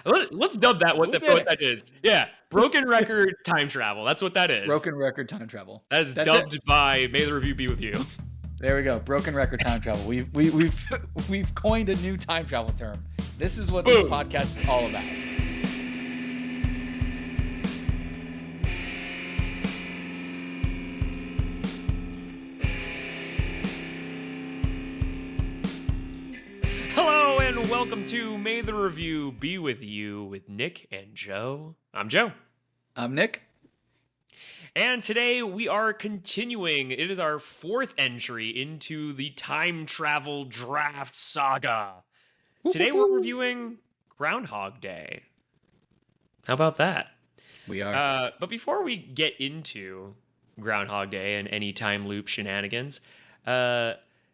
Let's dub that what that is. Yeah, broken record time travel. That's what that is. Broken record time travel. That is That's dubbed it. by May the Review Be With You. There we go. Broken record time travel. We've coined a new time travel term. This is what this podcast is all about. Hello and welcome to May the Review Be With You with Nick and Joe. I'm Joe. I'm Nick. And today we are continuing. It is our fourth entry into the time travel draft saga. Today we're reviewing Groundhog Day. How about that? We are. But before we get into Groundhog Day and any time loop shenanigans,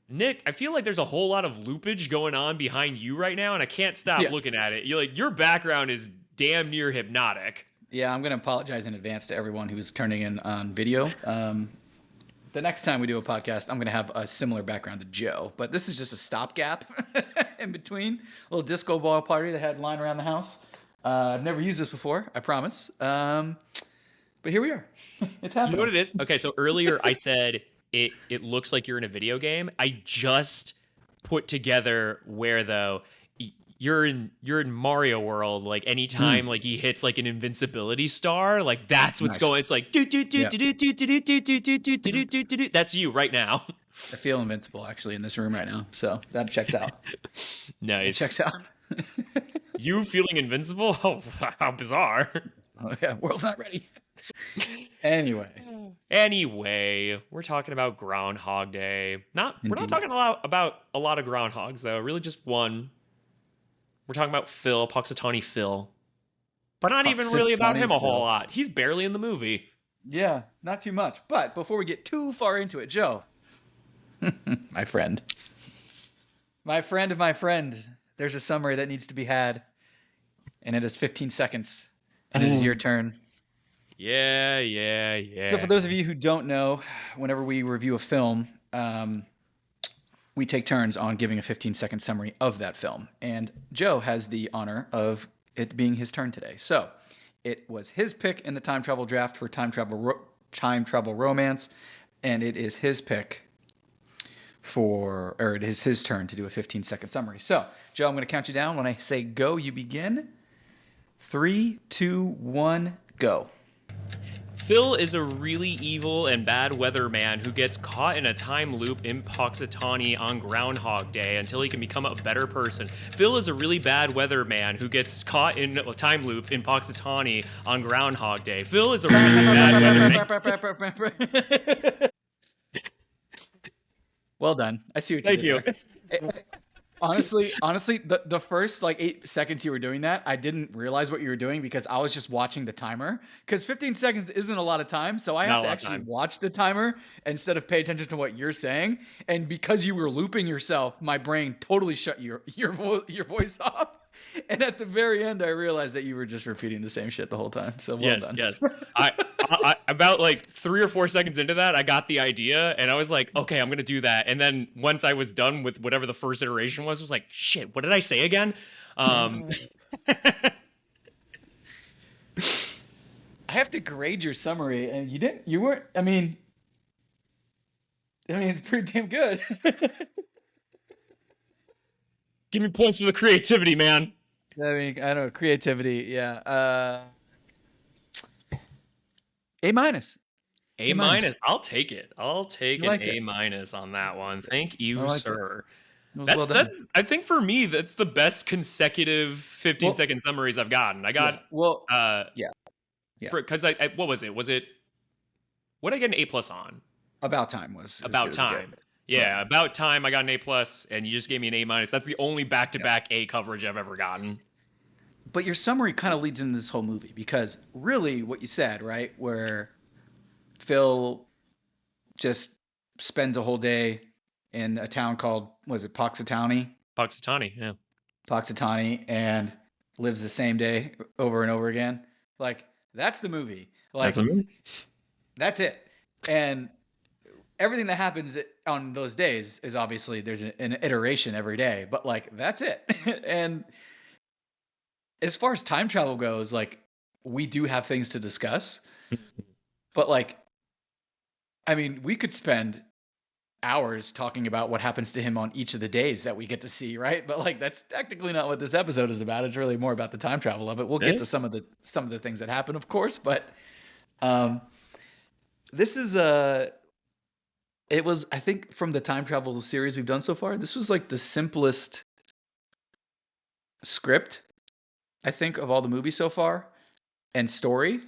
Nick, I feel like there's a whole lot of loopage going on behind you right now, and I can't stop looking at it. You're like, your background is damn near hypnotic. Yeah, I'm going to apologize in advance to everyone who's turning in on video. The next time we do a podcast, I'm going to have a similar background to Joe, but this is just a stopgap in between. A little disco ball party that had lying around the house. I've never used this before, I promise. But here we are. It's happening. You know what it is? Okay, so earlier I said it looks like you're in a video game. I just put together where though you're in Mario World. Like anytime like he hits like an invincibility star, like that's what's going. It's like do. That's you right now. I feel invincible actually in this room right now, so that checks out. Nice. It checks out. You feeling invincible? Oh, how bizarre. Oh yeah, world's not ready. Anyway, we're talking about Groundhog Day. We're not talking about a lot of groundhogs though. Really, just one. We're talking about Phil, Punxsutawney Phil, but not even really about him a whole lot. He's barely in the movie. Yeah, not too much. But before we get too far into it, Joe, my friend, there's a summary that needs to be had, and it is 15 seconds, and it is your turn. Yeah. So for those of you who don't know, whenever we review a film, we take turns on giving a 15-second summary of that film. And Joe has the honor of it being his turn today. So it was his pick in the time travel draft for time travel romance, and it is his pick it is his turn to do a 15-second summary. So Joe, I'm going to count you down. When I say go, you begin. 3, 2, 1, go. Phil is a really evil and bad weatherman who gets caught in a time loop in Punxsutawney on Groundhog Day until he can become a better person. Phil is a really bad weatherman who gets caught in a time loop in Punxsutawney on Groundhog Day. Phil is a really bad weatherman. Well done. I see what you did. Thank you. Honestly, the first 8 seconds you were doing that, I didn't realize what you were doing because I was just watching the timer. Because 15 seconds isn't a lot of time, so I have to actually watch the timer instead of pay attention to what you're saying. And because you were looping yourself, my brain totally shut your voice off. And at the very end, I realized that you were just repeating the same shit the whole time. So well done. Yes. I about 3 or 4 seconds into that, I got the idea, and I was like, okay, I'm gonna do that. And then once I was done with whatever the first iteration was, I was like, shit, what did I say again? I have to grade your summary, and you weren't. I mean, it's pretty damn good. Give me points for the creativity, man. I mean, I don't know, creativity, yeah. A-. A-. I'll take it. I'll take an A- on that one. Thank you, sir. That's I think for me, that's the best consecutive 15-second summaries I've gotten. I got yeah. Because what was it? What did I get an A+ on? About Time was About Time. Yeah, About Time. I got an A+, and you just gave me an A-. That's the only back-to-back A coverage I've ever gotten. But your summary kind of leads into this whole movie because really what you said, right, where Phil just spends a whole day in a town called, was it Punxsutawney? Punxsutawney, yeah. Punxsutawney, and lives the same day over and over again. That's the movie. That's a movie. That's it. And everything that happens on those days is obviously there's an iteration every day, but that's it. And as far as time travel goes, like, we do have things to discuss, but, like, I mean, we could spend hours talking about what happens to him on each of the days that we get to see, right? But, like, that's technically not what this episode is about. It's really more about the time travel of it. We'll get Eh? to some of the things that happen, of course, but, um, this is a it was, I think, from the time travel series we've done so far, this was, like, the simplest script, I think, of all the movies so far, and story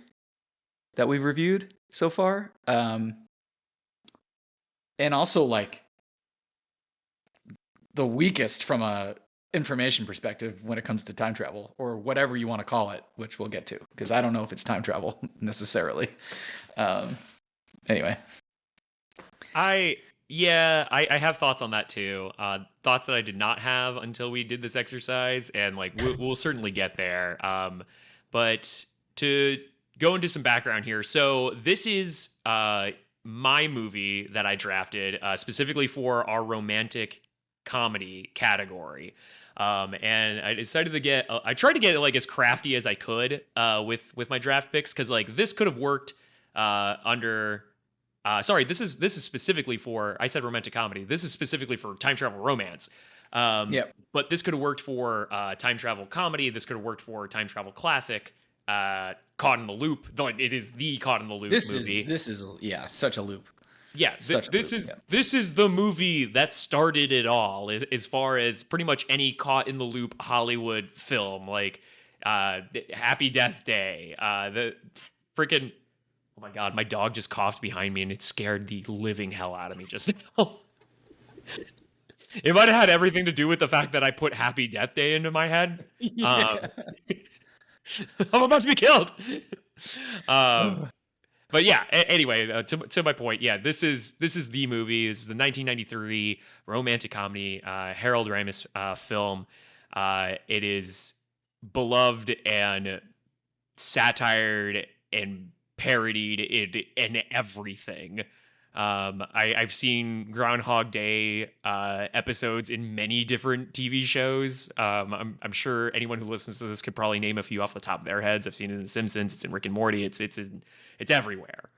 that we've reviewed so far. And also, like, the weakest from a information perspective when it comes to time travel, or whatever you want to call it, which we'll get to, because I don't know if it's time travel necessarily. Um, anyway. I have thoughts on that too. Thoughts that I did not have until we did this exercise, and like we'll certainly get there. But to go into some background here, so this is my movie that I drafted specifically for our romantic comedy category. And I decided to get, I tried to get it like as crafty as I could with my draft picks, because like this could have worked under. Sorry, this is specifically for. I said romantic comedy. This is specifically for time travel romance. Yep. But this could have worked for time travel comedy. This could have worked for time travel classic. Caught in the Loop. Though it is the Caught in the Loop movie. This is yeah, such a loop. Yeah, Such a this loop, is yeah. this is the movie that started it all. As far as pretty much any Caught in the Loop Hollywood film, like Happy Death Day, the freaking. Oh my god, my dog just coughed behind me and it scared the living hell out of me just now. It might have had everything to do with the fact that I put Happy Death Day into my head. Yeah. I'm about to be killed. Um, but yeah, anyway, to my point, yeah, this is the movie. This is the 1993 romantic comedy, Harold Ramis film. It is beloved and satired and parodied in everything. I've seen Groundhog Day episodes in many different TV shows. I'm sure anyone who listens to this could probably name a few off the top of their heads. I've seen it in The Simpsons. It's in Rick and Morty. It's everywhere.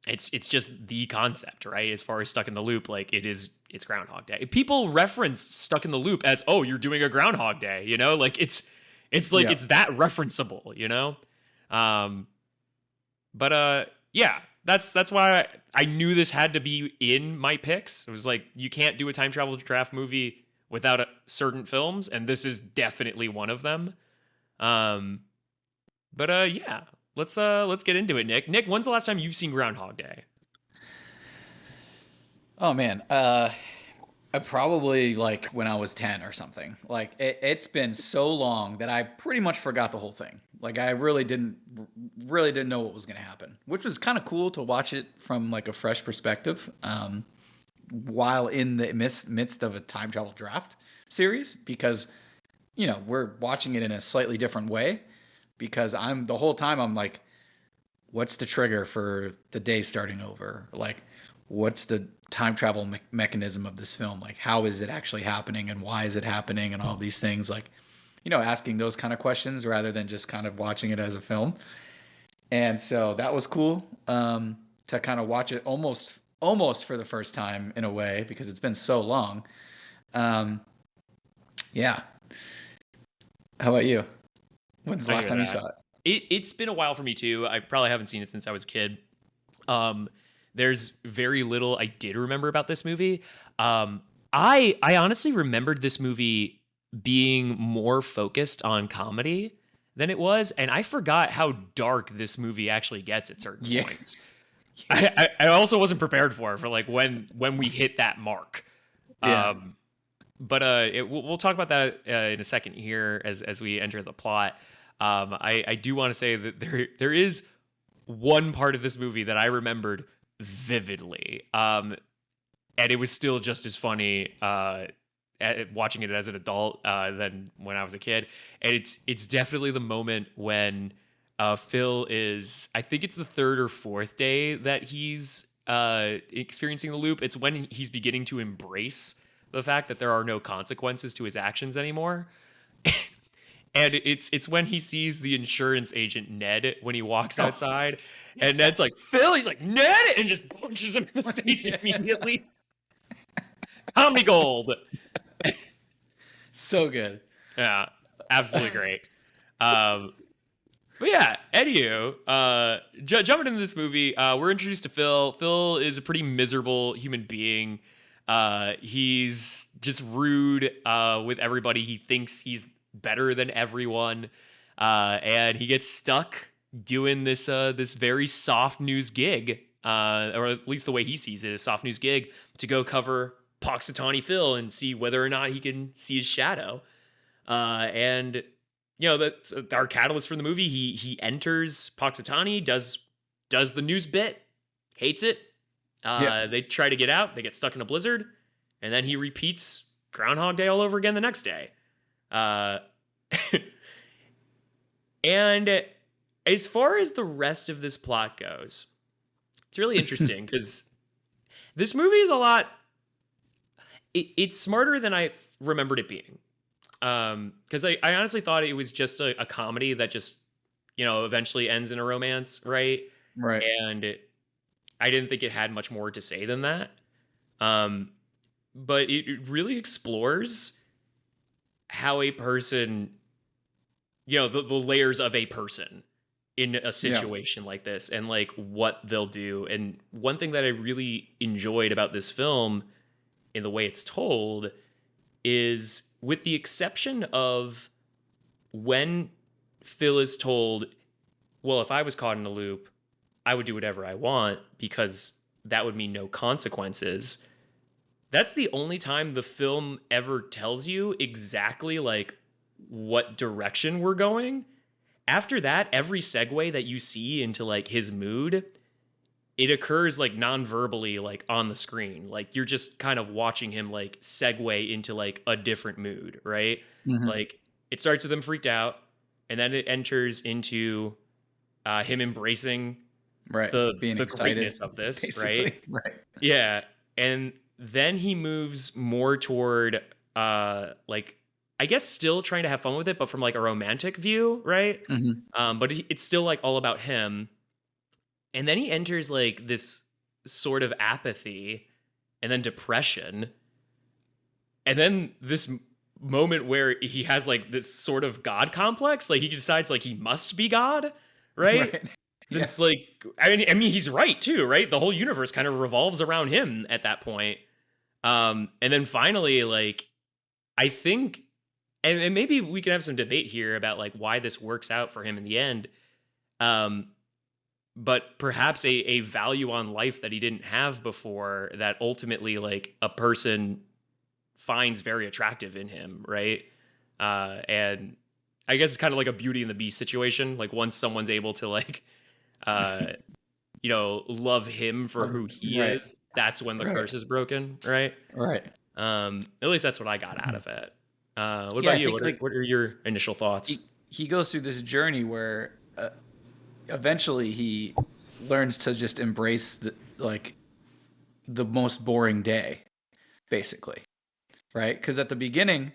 It's just the concept, right? As far as Stuck in the Loop, like it's Groundhog Day. People reference Stuck in the Loop as, oh, you're doing a Groundhog Day, you know, like it's like Yeah. it's that referenceable, you know. But yeah, that's why I knew this had to be in my picks. It was like you can't do a time travel draft movie without certain films, and this is definitely one of them. But yeah, let's get into it, Nick. Nick, when's the last time you've seen Groundhog Day? Oh man, I probably like when I was 10 or something. Like it's been so long that I pretty much forgot the whole thing. Like I really didn't know what was going to happen, which was kind of cool to watch it from like a fresh perspective. While in the midst of a time travel draft series, because we're watching it in a slightly different way, because the whole time I'm like, what's the trigger for the day starting over? Like, what's the time travel mechanism of this film? Like, how is it actually happening, and why is it happening, and all these things, like, asking those kind of questions rather than just kind of watching it as a film. And so that was cool, to kind of watch it almost for the first time in a way, because it's been so long. Yeah. How about you? When's the last time you saw it? It's been a while for me too. I probably haven't seen it since I was a kid. There's very little I did remember about this movie. I honestly remembered this movie being more focused on comedy than it was, and I forgot how dark this movie actually gets at certain points. I also wasn't prepared for like when we hit that mark. Yeah. But we'll talk about that in a second here as we enter the plot. I do want to say that there is one part of this movie that I remembered vividly, and it was still just as funny watching it as an adult than when I was a kid. And it's definitely the moment when Phil is, I think it's the third or fourth day that he's experiencing the loop. It's when he's beginning to embrace the fact that there are no consequences to his actions anymore. And it's when he sees the insurance agent Ned when he walks Oh, outside, and yeah. Ned's like, "Phil," he's like, "Ned," and just punches him in the face Yeah. immediately. Comedy gold. So good. Yeah, absolutely great. Um, but yeah, anywho, jumping into this movie, we're introduced to Phil. Phil is a pretty miserable human being. He's just rude with everybody. He thinks he's better than everyone, and he gets stuck doing this very soft news gig, or at least the way he sees it, a soft news gig to go cover Poxitani Phil and see whether or not he can see his shadow. And that's our catalyst for the movie. He enters Poxitani, does the news bit, hates it. Yeah. They try to get out, they get stuck in a blizzard, and then he repeats Groundhog Day all over again the next day. Uh, and as far as the rest of this plot goes, it's really interesting because this movie is a lot. It's smarter than I remembered it being. Because I honestly thought it was just a comedy that just eventually ends in a romance, right? Right. And I didn't think it had much more to say than that. But it really explores how a person, the layers of a person in a situation like this, and like what they'll do. And one thing that I really enjoyed about this film in the way it's told is, with the exception of when Phil is told, well, if I was caught in a loop, I would do whatever I want because that would mean no consequences. That's the only time the film ever tells you exactly like what direction we're going. After that, every segue that you see into like his mood, it occurs like non-verbally, like on the screen. Like you're just kind of watching him like segue into like a different mood, right? Mhm. Like it starts with him freaked out, and then it enters into him embracing Right. Being the excited, greatness of this, right? basically. Right. Yeah, and then he moves more toward like, I guess still trying to have fun with it, but from like a romantic view, right? Mhm. But it's still like all about him. And then he enters like this sort of apathy and then depression. And then this moment where he has like this sort of God complex, like he decides like he must be God, right? Right. Yeah. Since like I mean he's right too, right? The whole universe kind of revolves around him at that point. And then finally, like, I think, and maybe we can have some debate here about like why this works out for him in the end. Um, but perhaps a value on life that he didn't have before, that ultimately like a person finds very attractive in him, right? And I guess it's kind of like a Beauty and the Beast situation. Like once someone's able to like uh love him for who he Right. is, that's when the Right. curse is broken, right? Right. At least that's what I got out of it. What Yeah, about I you? think like What are your initial thoughts? he goes through this journey where eventually he learns to just embrace the most boring day, basically, right? Because at the beginning,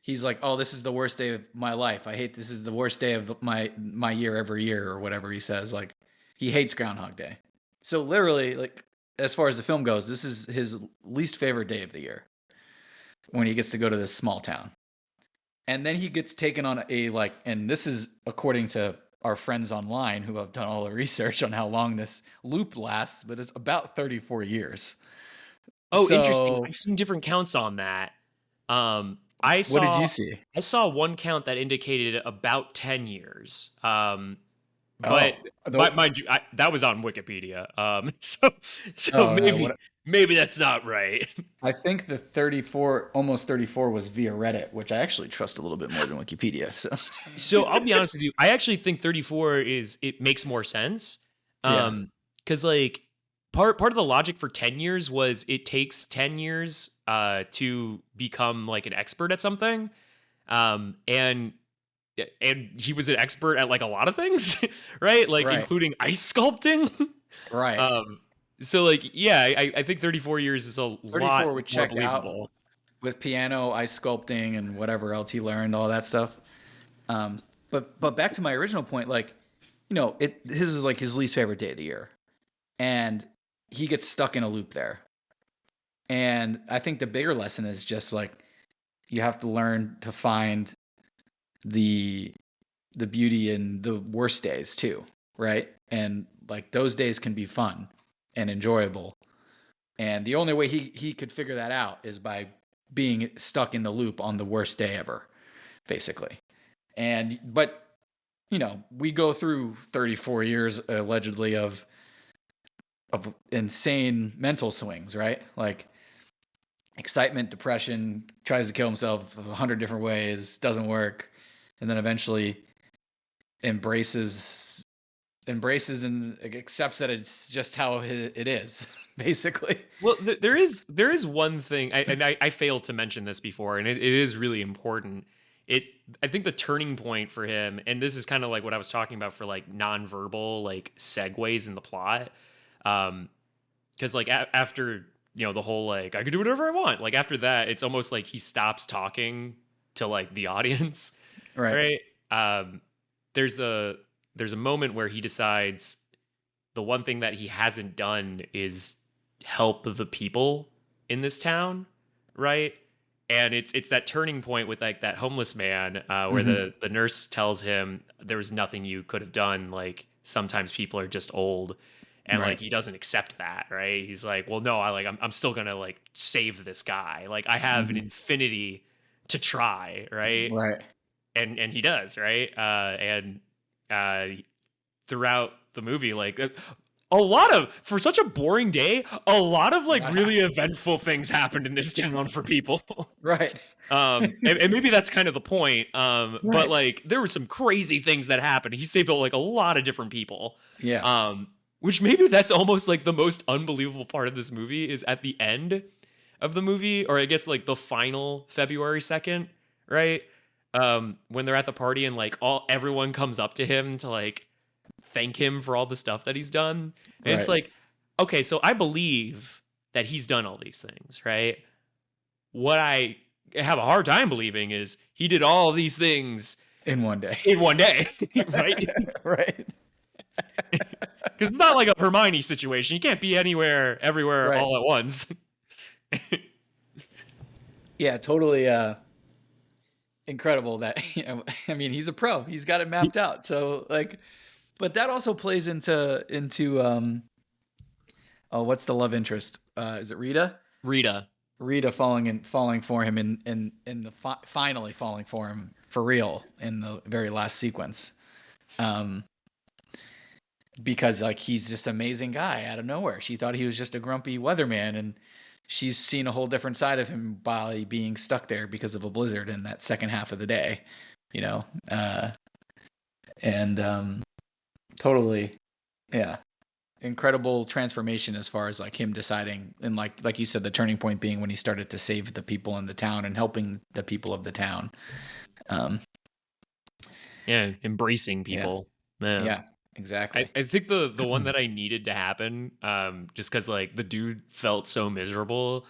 he's like, "Oh, this is the worst day of my life. I hate this is the worst day of my year every year," or whatever he says. Like, he hates Groundhog Day. So literally, like, as far as the film goes, this is his least favorite day of the year when he gets to go to this small town. And then he gets taken on a like, and this is according to our friends online who have done all the research on how long this loop lasts, but it's about 34 years. Oh, interesting. So, I've seen different counts on that. what did you see? I saw one count that indicated about 10 years. But Oh, mind you, that was on Wikipedia. So oh, maybe that's not right. I think the 34, almost 34 was via Reddit, which I actually trust a little bit more than Wikipedia. So, So I'll be honest with you. I actually think 34 it makes more sense. yeah. Because like part of the logic for 10 years was it takes 10 years to become like an expert at something. And he was an expert at like a lot of things, right? Like Right. including ice sculpting. Right. um so like yeah, I think 34 years is a lot 34 would more check out believable. with piano, ice sculpting, and whatever else he learned, all that stuff. But back to my original point, like, his is like his least favorite day of the year, and he gets stuck in a loop there. And I think the bigger lesson is just like you have to learn to find the beauty in the worst days too, right? And like those days can be fun and enjoyable. And the only way he could figure that out is by being stuck in the loop on the worst day ever, basically. But we go through 34 years allegedly of insane mental swings, right? Like excitement, depression, tries to kill himself 100 different ways, doesn't work, and then eventually embraces and accepts that it's just how it is, basically. Well, there is one thing, I failed to mention this before, and it is really important. I think the turning point for him, and this is kind of like what I was talking about for like nonverbal like segues in the plot, because like after the whole like I could do whatever I want, like after that, it's almost like he stops talking to like the audience, Right. right? There's a moment where he decides the one thing that he hasn't done is help the people in this town, right? And it's that turning point with like that homeless man, where Mm-hmm. the nurse tells him there was nothing you could have done. Like sometimes people are just old, and like Right. he doesn't accept that, right? He's like, well, no, I'm still gonna like save this guy. Like I have an Mm-hmm. infinity to try, right? Right. And he does, right? And uh, throughout the movie, like a lot of for such a boring day, a lot of like Not really happy. eventful things happened in this town for people. Right. And maybe that's kind of the point. But Right. like there were some crazy things that happened. He saved like a lot of different people. Yeah. Which maybe that's almost like the most unbelievable part of this movie is at the end of the movie, or I guess like the final February 2nd, right? When they're at the party and like everyone comes up to him to like thank him for all the stuff that he's done. And it's Right. like, okay, so I believe that he's done all these things, right? What I have a hard time believing is he did all of these things In one day. in one day, right? Right. Because it's not like a Hermione situation. You can't be anywhere, everywhere, Right. all at once. Yeah, totally incredible that I mean, he's a pro. He's got it mapped out. So like, but that also plays into oh, what's the love interest? Is it Rita? Rita. Rita falling for him in the finally falling for him for real in the very last sequence. Um because like he's just an amazing guy out of nowhere. She thought he was just a grumpy weatherman, and she's seen a whole different side of him by being stuck there because of a blizzard in that second half of the day, you know. And totally, yeah, incredible transformation as far as like him deciding, and like you said, the turning point being when he started to save the people in the town and helping the people of the town. Um, Yeah, embracing yeah, people. Yeah. yeah, exactly. I think the one that I needed to happen, just because like the dude felt so miserable,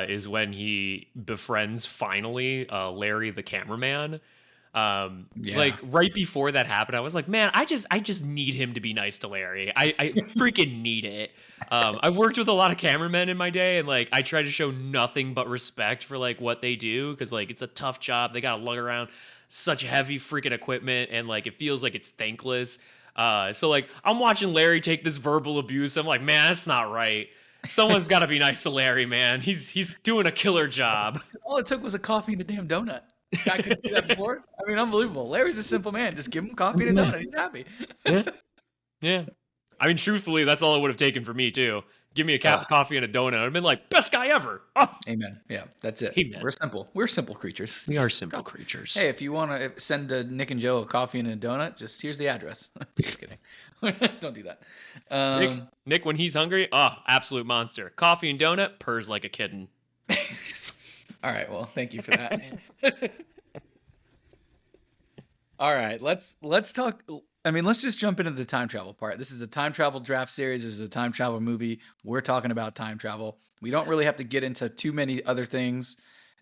is when he befriends finally Larry the cameraman. Yeah, Like right before that happened, I was like, man, I just need him to be nice to Larry. I freaking need it. I've worked with a lot of cameramen in my day, and like I try to show nothing but respect for like what they do, because like it's a tough job. They gotta lug around such heavy freaking equipment, and like it feels like it's thankless. So like I'm watching Larry take this verbal abuse. I'm like, man, that's not right. Someone's got to be nice to Larry, man. He's doing a killer job. all it took was a coffee and a damn donut. Guy couldn't do that before. I mean, unbelievable. Larry's a simple man. Just give him coffee and a donut. He's happy. Yeah, yeah. I mean, truthfully, that's all it would have taken for me too. Give me a cup Ah, of coffee and a donut. I'd have been like, best guy ever. Oh, amen. Yeah, that's it. amen. We're simple. We're simple creatures. We are Just simple creatures. hey, if you want to send Nick and Joe a coffee and a donut, just here's the address. Just kidding. Don't do that. Nick, when he's hungry, absolute monster. Coffee and donut, purrs like a kitten. All right. Well, thank you for that. All right, let's talk. I mean, let's just jump into the time travel part. This is a time travel draft series. This is a time travel movie. We're talking about time travel. We don't really have to get into too many other things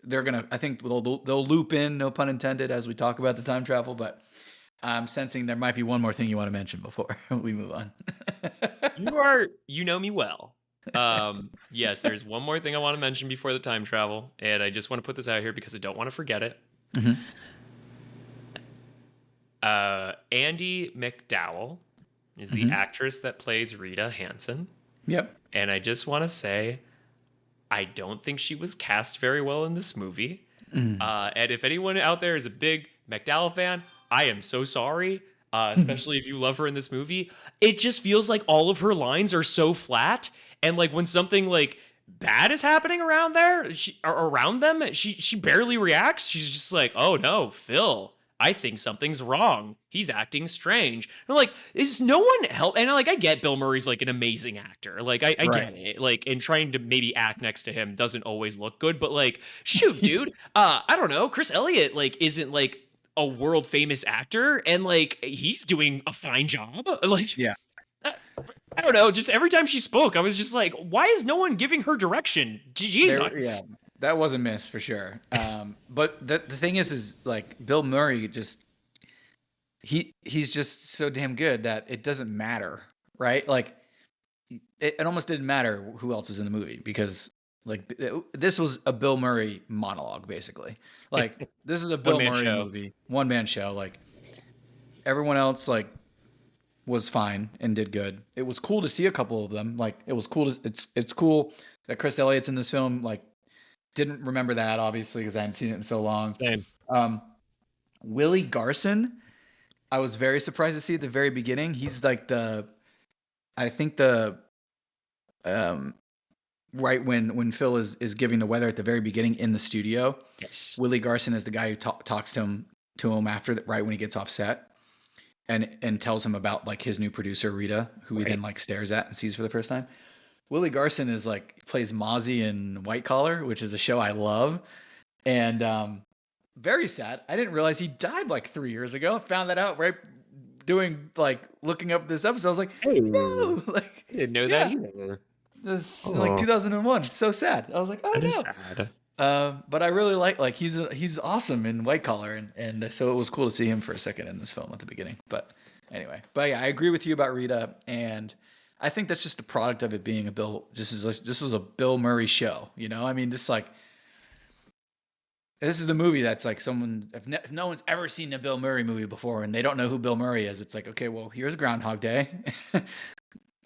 I think they'll loop in, no pun intended, as we talk about the time travel. But I'm sensing there might be one more thing you want to mention before we move on. You know me well. Yes, there's one more thing I want to mention before the time travel, and I just want to put this out here because I don't want to forget it. Mm-hmm. Andie MacDowell is the actress that plays Rita Hansen. Yep. And I just want to say, I don't think she was cast very well in this movie. And if anyone out there is a big MacDowell fan, I am so sorry. Especially if you love her in this movie. It just feels like all of her lines are so flat. And like when something like bad is happening around there, around them, she barely reacts. She's just like, oh no, Phil, I think something's wrong. He's acting strange. And I'm like, is no one help? And like, I get Bill Murray's like an amazing actor. Like, I get it. Like, and trying to maybe act next to him doesn't always look good. But like, shoot, dude. I don't know. Chris Elliott like isn't like a world famous actor, and like he's doing a fine job. Like, Yeah. I don't know. Just every time she spoke, I was just like, why is no one giving her direction? Jesus. That was a miss for sure. But the thing is like Bill Murray just he's just so damn good that it doesn't matter, right? Like it almost didn't matter who else was in the movie because like this was a Bill Murray monologue basically. Like this is a Bill Murray movie, one man show. Like everyone else like was fine and did good. It was cool to see a couple of them. Like it was cool it's cool that Chris Elliott's in this film. Like didn't remember that obviously because I hadn't seen it in so long. Same. Willie Garson, I was very surprised to see at the very beginning. He's like right when Phil is giving the weather at the very beginning in the studio. Yes. Willie Garson is the guy who talks to him after right when he gets off set and tells him about like his new producer Rita, who he then like stares at and sees for the first time. Willie Garson is like plays Mozzie in White Collar, which is a show I love, and very sad. I didn't realize he died like 3 years ago. I found that out right doing like looking up this episode. I was like, hey, no, like I didn't know that either. This like 2001. So sad. I was like, oh that no. Is sad. But I really like he's awesome in White Collar, and so it was cool to see him for a second in this film at the beginning. But anyway, yeah, I agree with you about Rita, and I think that's just a product of it being a Bill. This was a Bill Murray show, you know. I mean, just like this is the movie that's like someone if no one's ever seen a Bill Murray movie before and they don't know who Bill Murray is, it's like, okay, well, here's Groundhog Day.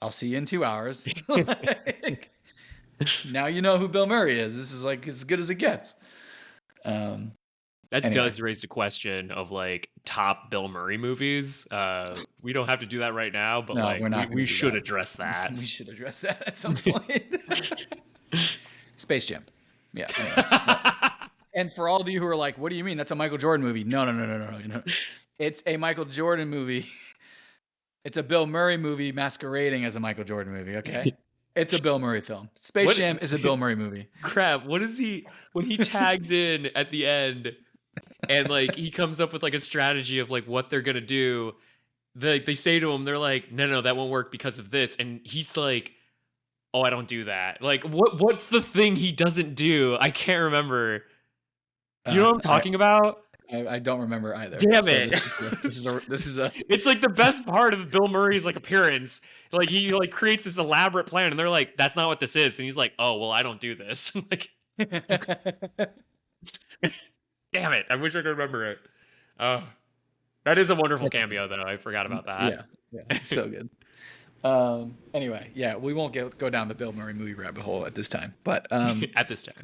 I'll see you in 2 hours. Like, now you know who Bill Murray is. This is like as good as it gets. That does raise the question of like top Bill Murray movies. We don't have to do that right now, but no, like we should address that. We should address that at some point. Space Jam. Yeah. Anyway. And for all of you who are like, what do you mean? That's a Michael Jordan movie. No. You know, it's a Michael Jordan movie. It's a Bill Murray movie masquerading as a Michael Jordan movie, okay? It's a Bill Murray film. Space Jam is a Bill Murray movie. Crap, what is he when he tags in at the end and like he comes up with like a strategy of like what they're going to do. They say to him, they're like, no, that won't work because of this. And he's like, oh, I don't do that. Like what's the thing he doesn't do? I can't remember. You know what I'm talking about? I don't remember either. Damn it! This is a. It's like the best part of Bill Murray's like appearance. Like he like creates this elaborate plan, and they're like, "That's not what this is," and he's like, "Oh well, I don't do this." Like, damn it! I wish I could remember it. That is a wonderful cameo, though. I forgot about that. Yeah, so good. Anyway, yeah, we won't go down the Bill Murray movie rabbit hole at this time, but at this time,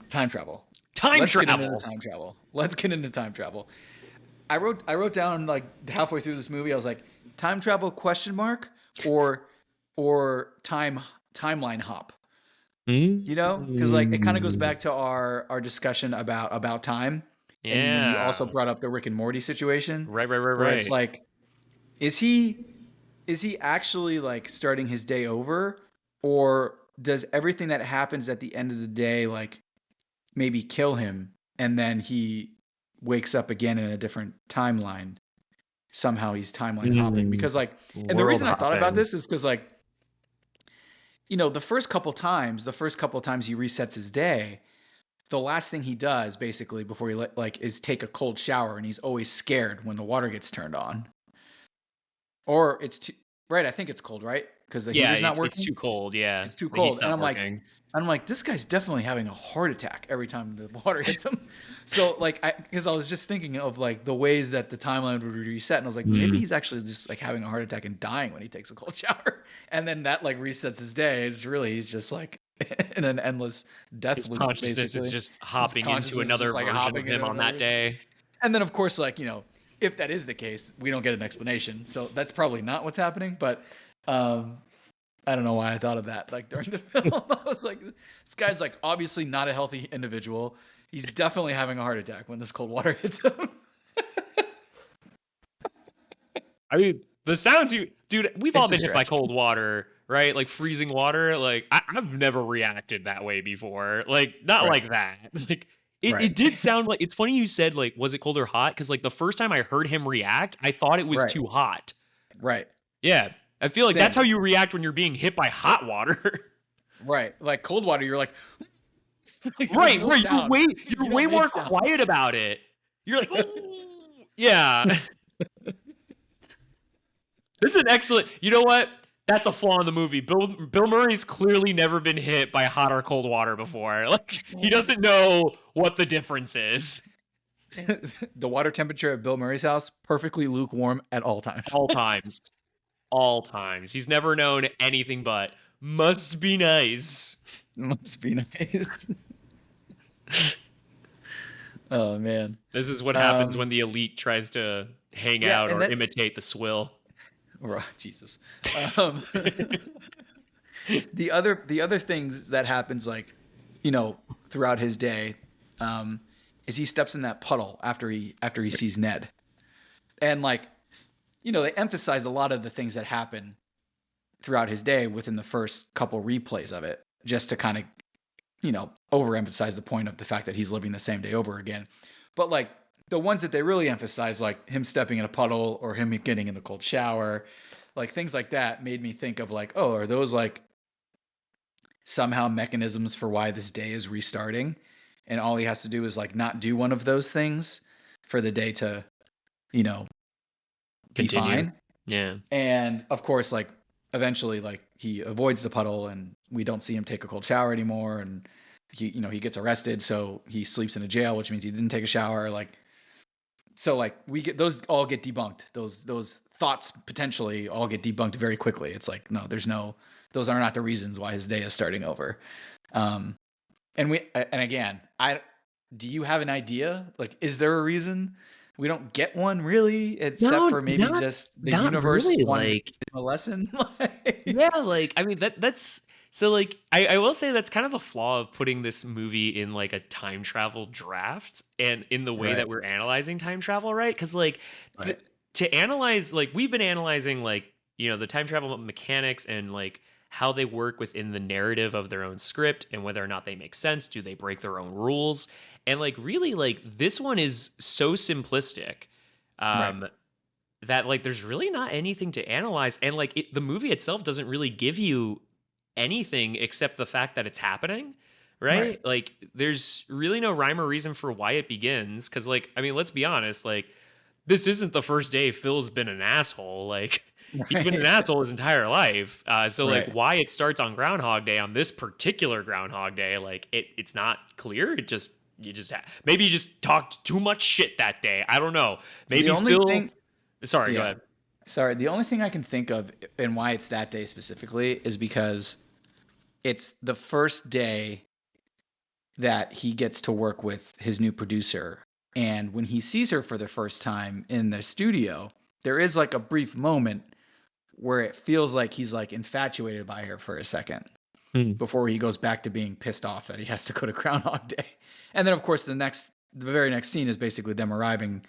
time travel. Let's get into time travel. I wrote down like halfway through this movie, I was like, time travel ? Or timeline hop. You know, because like it kind of goes back to our discussion about time. Yeah. And you also brought up the Rick and Morty situation. Right. It's like, is he actually like starting his day over, or does everything that happens at the end of the day like maybe kill him, and then he wakes up again in a different timeline? Somehow he's timeline hopping, because like, and the reason I thought about this is because like, the first couple times he resets his day, the last thing he does basically before he is take a cold shower, and he's always scared when the water gets turned on. Or it's too, right, I think it's cold, right? Because the Yeah, heater's not it's working. too cold. Yeah, It's too the heat's cold. And not working. I'm like, this guy's definitely having a heart attack every time the water hits him. So because I was just thinking of like the ways that the timeline would reset, and I was like, maybe he's actually just like having a heart attack and dying when he takes a cold shower, and then that like resets his day. He's just like in an endless death His loop, consciousness is basically. just His hopping into consciousness is another just like version of hopping him into on that another. day. And then of course, like if that is the case, we don't get an explanation. So that's probably not what's happening. But I don't know why I thought of that. Like during the film, I was like, this guy's like obviously not a healthy individual. He's definitely having a heart attack when this cold water hits him. I mean, the sounds dude, we've all It's a been hit by stretch. cold water, right? Like freezing water. Like I've never reacted that way before. Like not Right. like that. Like it, Right. it did sound like it's funny you said like was it cold or hot? Because like the first time I heard him react, I thought it was Right. too hot. Right. Yeah. I feel like that's Same. how you react when you're being hit by hot water. Right. Like cold water, you're like, Right, no right. sound. You're You way don't make more sound. quiet about it. You're like, "Ooh." Yeah. This is an excellent. You know what? That's a flaw in the movie. Bill Murray's clearly never been hit by hot or cold water before. Like he doesn't know what the difference is. The water temperature at Bill Murray's house, perfectly lukewarm at all times. All times. All times. He's never known anything but must be nice. Must be nice. Oh man. This is what happens when the elite tries to hang out and or that, imitate the swill. oh, Jesus. The other things that happens like, throughout his day, is he steps in that puddle after he sees Ned. And like, they emphasize a lot of the things that happen throughout his day within the first couple replays of it, just to kind of, overemphasize the point of the fact that he's living the same day over again. But like the ones that they really emphasize, like him stepping in a puddle or him getting in the cold shower, like things like that made me think of like, oh, are those like somehow mechanisms for why this day is restarting? And all he has to do is like not do one of those things for the day to, be Continue. fine. Yeah. And of course, like eventually, like he avoids the puddle, and we don't see him take a cold shower anymore. And he gets arrested, so he sleeps in a jail, which means he didn't take a shower. Like, so like we get those all get debunked. Those thoughts potentially all get debunked very quickly. It's like, no, those are not the reasons why his day is starting over. And again, do you have an idea? Like, is there a reason? We don't get one really, except for maybe just the universe really, wanted like, to give him a lesson. yeah, like I mean that's so like I will say that's kind of the flaw of putting this movie in like a time travel draft and in the way Right. that we're analyzing time travel, right? Because like Right. to analyze, like we've been analyzing like the time travel mechanics and like how they work within the narrative of their own script and whether or not they make sense. Do they break their own rules? And like really, like this one is so simplistic. Right. That like there's really not anything to analyze, and like the movie itself doesn't really give you anything except the fact that it's happening, right? Right. Like there's really no rhyme or reason for why it begins, because like I mean let's be honest, like this isn't the first day Phil's been an asshole. Like he's been an Right. asshole his entire life. So like Right. why it starts on Groundhog Day, on this particular Groundhog Day, like it's not clear. Maybe you just talked too much shit that day. I don't know. The Maybe only Phil. thing, Sorry, go yeah. ahead. Sorry. The only thing I can think of and why it's that day specifically is because it's the first day that he gets to work with his new producer. And when he sees her for the first time in the studio, there is like a brief moment where it feels like he's like infatuated by her for a second before he goes back to being pissed off that he has to go to Groundhog Day. And then of course the very next scene is basically them arriving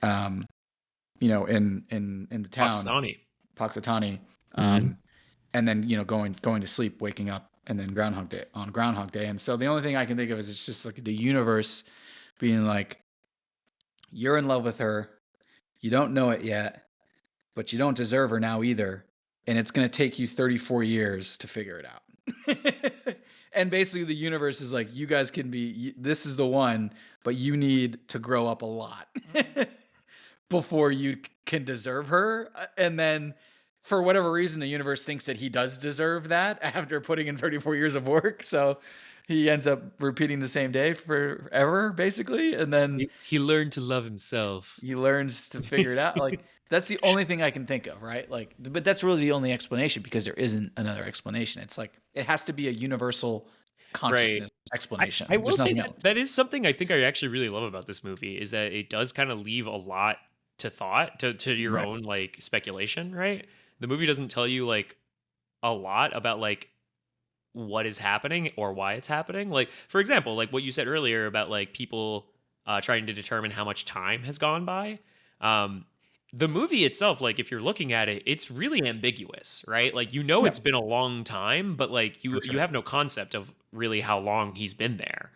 in the town, Punxsutawney. and then going to sleep, waking up, and then Groundhog Day. And so the only thing I can think of is it's just like the universe being like, you're in love with her, you don't know it yet, but you don't deserve her now either. and it's going to take you 34 years to figure it out. And basically the universe is like, you guys can be, this is the one, but you need to grow up a lot before you can deserve her. And then for whatever reason, the universe thinks that he does deserve that after putting in 34 years of work. So he ends up repeating the same day forever, basically. And then He learned to love himself. he learns to figure it out. Like, that's the only thing I can think of, right? Like, but that's really the only explanation because there isn't another explanation. It's like, it has to be a universal consciousness explanation. I will There's say nothing that else. that is something I think I actually really love about this movie is that it does kind of leave a lot to thought to your Right. own like speculation, right? The movie doesn't tell you like a lot about like what is happening or why it's happening. Like for example, like what you said earlier about like people trying to determine how much time has gone by. Um, the movie itself, like if you're looking at it, it's really ambiguous, right? Like you know Yeah, it's been a long time, but like for you sure. have no concept of really how long he's been there.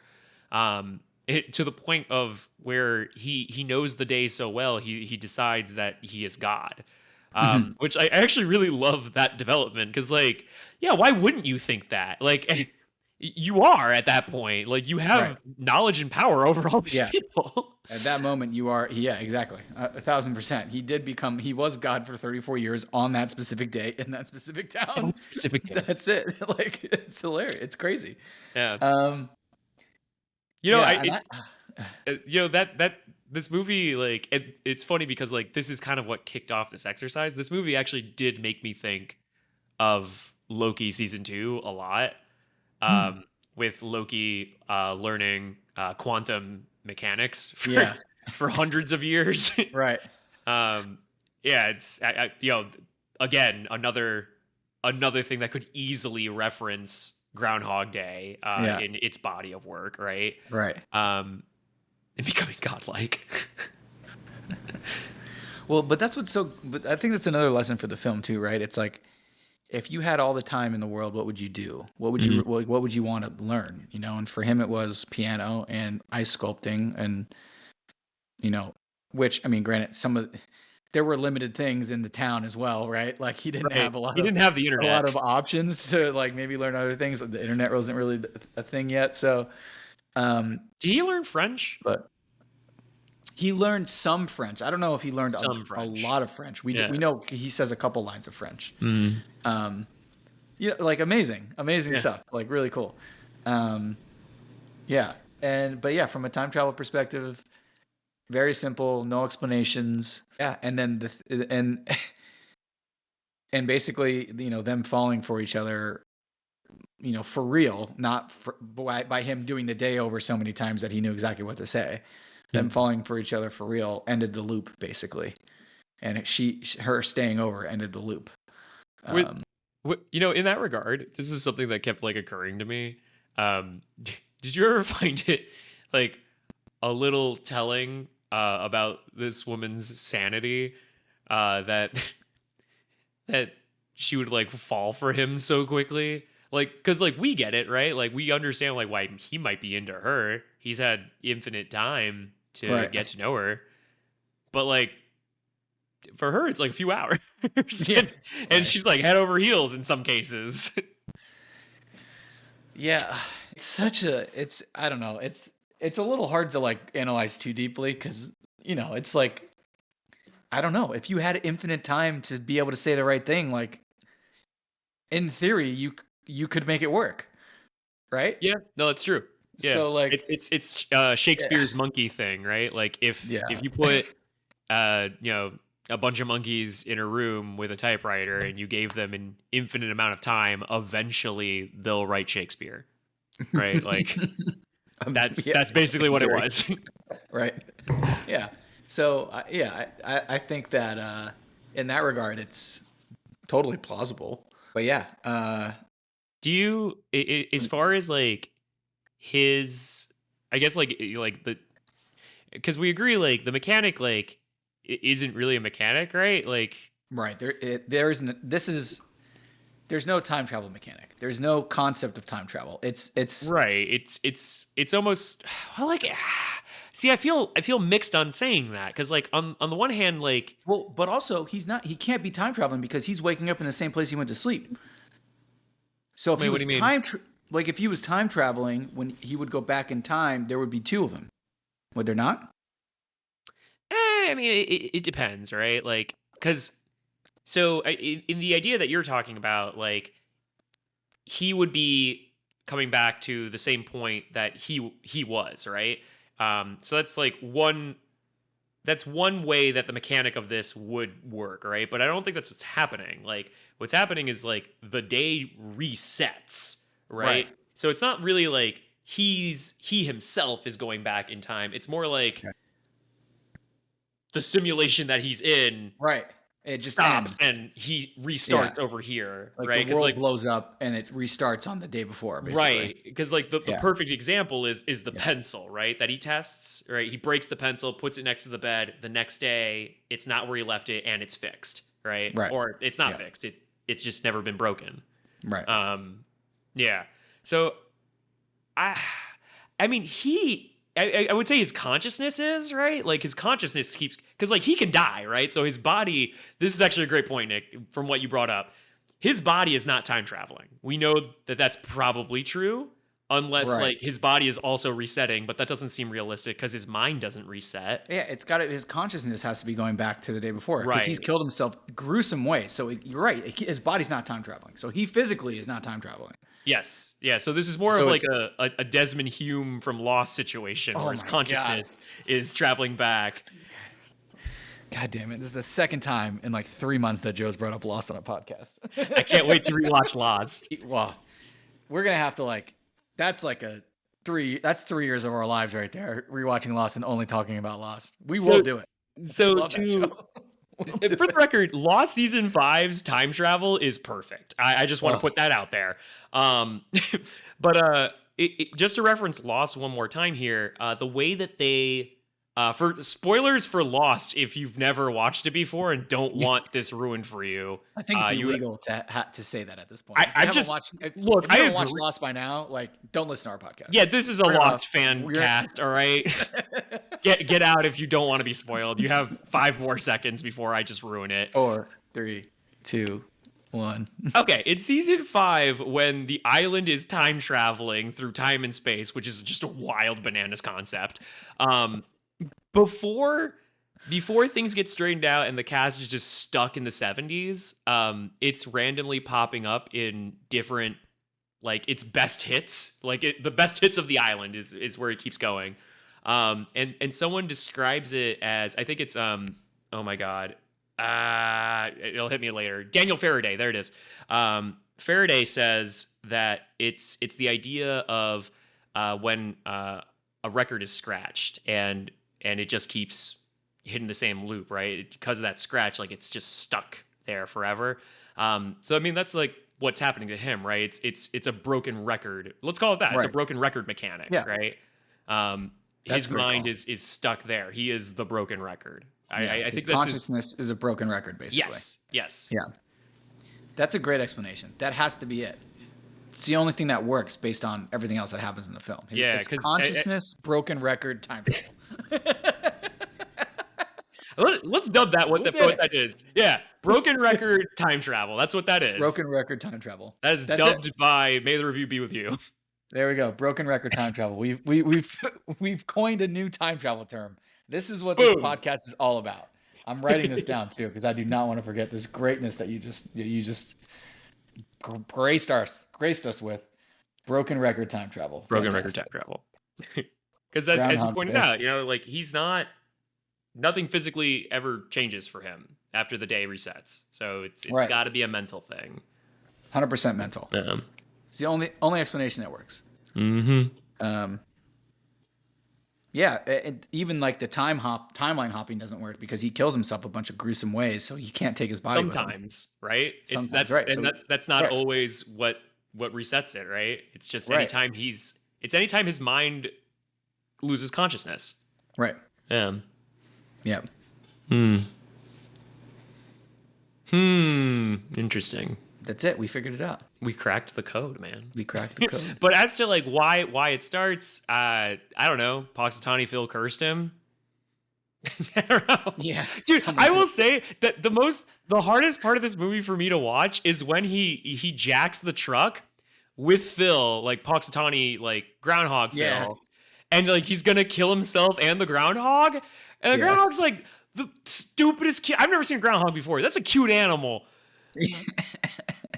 To the point of where he knows the day so well, he decides that he is God. Mhm. Which I actually really love that development because like yeah, why wouldn't you think that? Like you are at that point. Like you Right. have knowledge and power over all these Yeah. people. At that moment, you are, yeah, exactly. 1,000%. He was God for 34 years on that specific day in that specific At town. one specific day. That's it. Like, it's hilarious. It's crazy. Yeah. Um, You know, yeah, I and it, you know that this movie like it's funny because like this is kind of what kicked off this exercise. This movie actually did make me think of Loki season 2 a lot. Hmm. With Loki learning quantum mechanics for Yeah, for hundreds of years. right. um, yeah, it's you know again another thing that could easily reference Groundhog Day Yeah, in its body of work, right? right. Um, and becoming godlike. Well, but that's what's so, but I think that's another lesson for the film too, right? It's like, if you had all the time in the world, what would you do? Mhm. What would you want to learn? You know, and for him, it was piano and ice sculpting, and you know, which I mean, granted, there were limited things in the town as well, right? Like he didn't Right. have He didn't have the a lot internet. of options to like maybe learn other things. The internet wasn't really a thing yet, so um, Did he learn French? but he learned some French. I don't know if he learned Some a French. lot of French. We Yeah. know he says a couple lines of French. Mm. Um, yeah, like amazing Yeah. stuff. Like really cool. Um, yeah, but yeah, from a time travel perspective, very simple, no explanations. Yeah, and then and basically, you know, them falling for each other, you know, for real, not by him doing the day over so many times that he knew exactly what to say. Them falling for each other for real ended the loop basically, and her staying over ended the loop. With Um, you know, in that regard, this is something that kept like occurring to me. Did you ever find it like a little telling about this woman's sanity that that she would like fall for him so quickly? Like, because like we get it, right? Like we understand like why he might be into her. He's had infinite time to right. get to know her, but like for her, it's like a few hours, Yeah. and Right. she's like head over heels in some cases. Yeah, it's I don't know. It's a little hard to like analyze too deeply because you know it's like I don't know if you had infinite time to be able to say the right thing. Like in theory, you could make it work, right? Yeah, no, it's true. Yeah, So like it's yeah, Shakespeare's monkey thing, right? Like yeah, if you put you know a bunch of monkeys in a room with a typewriter and you gave them an infinite amount of time, eventually they'll write Shakespeare, right? Like yeah, that's basically what it very was. right. Yeah. So yeah, I think that in that regard, it's totally plausible. But yeah, Do you as far as like his I guess like the because we agree like the mechanic like isn't really a mechanic, right? Like right there isn't. There's no time travel mechanic. There's no concept of time travel. It's right. It's almost well, like See, I feel mixed on saying that because, like, on the one hand, like, Well, but also he can't be time traveling because he's waking up in the same place he went to sleep. So if wait, he what do was you mean? like if he was time traveling when he would go back in time, there would be two of them. Would there not? I mean, it depends, right? Like, because so in the idea that you're talking about, like, he would be coming back to the same point that he was, right? So that's like one way that the mechanic of this would work, right? But I don't think that's what's happening. Like, what's happening is like the day resets, Right. right? So it's not really like he himself is going back in time. It's more like Okay. the simulation that he's in Right. It just stops ends. and he Yeah. restarts over here, Like the right? Because, world like, blows up and it restarts on the day before, basically. right, because, like, the Yeah. perfect example is the Yeah. pencil, right, that he tests, right? He breaks the pencil, puts it next to the bed. The next day, it's not where he left it, and it's fixed, right? Right. Or it's not Yeah. fixed. It's just never been broken. Right. Yeah. So I I mean, I would say his consciousness is, right? Like, his consciousness keeps, because, like, he can die, right? So his body, this is actually a great point, Nick, from what you brought up. His body is not time traveling. We know that that's probably true, unless, Right. like, his body is also resetting, but that doesn't seem realistic because his mind doesn't reset. Yeah, it's got his consciousness has to be going back to the day before because he's Right. killed himself gruesome way. So you're right. His body's not time traveling. So he physically is not time traveling. Yes. Yeah. So this is more of So like it's a Desmond Hume from Lost situation where oh his my god. consciousness is traveling back. God damn it. This is the second time in like 3 months that Joe's brought up Lost on a podcast. I can't wait to rewatch Lost. Well, we're gonna have to like that's like that's 3 years of our lives right there, rewatching Lost and only talking about Lost. We will So do it. We so love that to show. We'll for do the it. record, Lost season five's time travel is perfect. I just want to Oh, put that out there. Um, but just to reference Lost one more time here, the way that they for spoilers for Lost, if you've never watched it before and don't want this ruined for you, I think it's you illegal to say that at this point. If you I haven't just watched, look. if I you haven't watched agree. Lost by now, like don't listen to our podcast. Yeah, this is a Turn it off. Lost fan We're cast. All right, get out if you don't want to be spoiled. You have 5 more seconds before I just ruin it. 4, 3, 2, 1. Okay, in season 5, when the island is time traveling through time and space, which is just a wild bananas concept, um, before things get straightened out and the cast is just stuck in the 70s, it's randomly popping up in different, like, its best hits, like the best hits of the island is where it keeps going, and someone describes it as, I think it's oh my god, it'll hit me later. Daniel Faraday, there it is. Faraday says that it's the idea of when a record is scratched and it just keeps hitting the same loop, right? Because of that scratch, like, it's just stuck there forever. So I mean, that's like what's happening to him, right? It's a broken record. Let's call it that. It's a Right. broken record mechanic, Yeah. right? That's His a great mind call. is stuck there. He is the broken record. Yeah. I His think that's his. consciousness is a broken record, basically. Yes. Yeah. That's a great explanation. That has to be it. It's the only thing that works based on everything else that happens in the film. Yeah, It's 'cause consciousness, broken record, time travel. Let's dub that what We did it. that is. Yeah, broken record time travel. That's what that is. Broken record, time travel. That is That's it. dubbed by May the Review Be With You. There we go. Broken record, time travel. We've coined a new time travel term. This is what this Boom. podcast is all about. I'm writing this down too because I do not want to forget this greatness that you just graced us with. Broken record, time travel. Broken record Fantastic. time travel. Because as you Groundhog pointed Day. out, like, nothing physically ever changes for him after the day resets. So it's Right. got to be a mental thing. 100% mental. Yeah. It's the only explanation that works. Mm-hmm. Yeah, even like the timeline hopping doesn't work because he kills himself a bunch of gruesome ways, so he can't take his body with him. Sometimes, right? Sometimes, That's right. and So, that's not right. always what resets it, right? It's just Right. anytime his mind loses consciousness. Right. Yeah. Yeah. Interesting. that's it. We figured it out. We cracked the code, man. We cracked the code. But as to like why it starts, I don't know. Punxsutawney Phil cursed him. I don't know. Yeah, Dude, I will say that the hardest part of this movie for me to watch is when he jacks the truck with Phil, like Punxsutawney, like Groundhog Phil, and like he's gonna kill himself and the groundhog, and the groundhog's like the stupidest kid. I've never seen a groundhog before. That's a cute animal.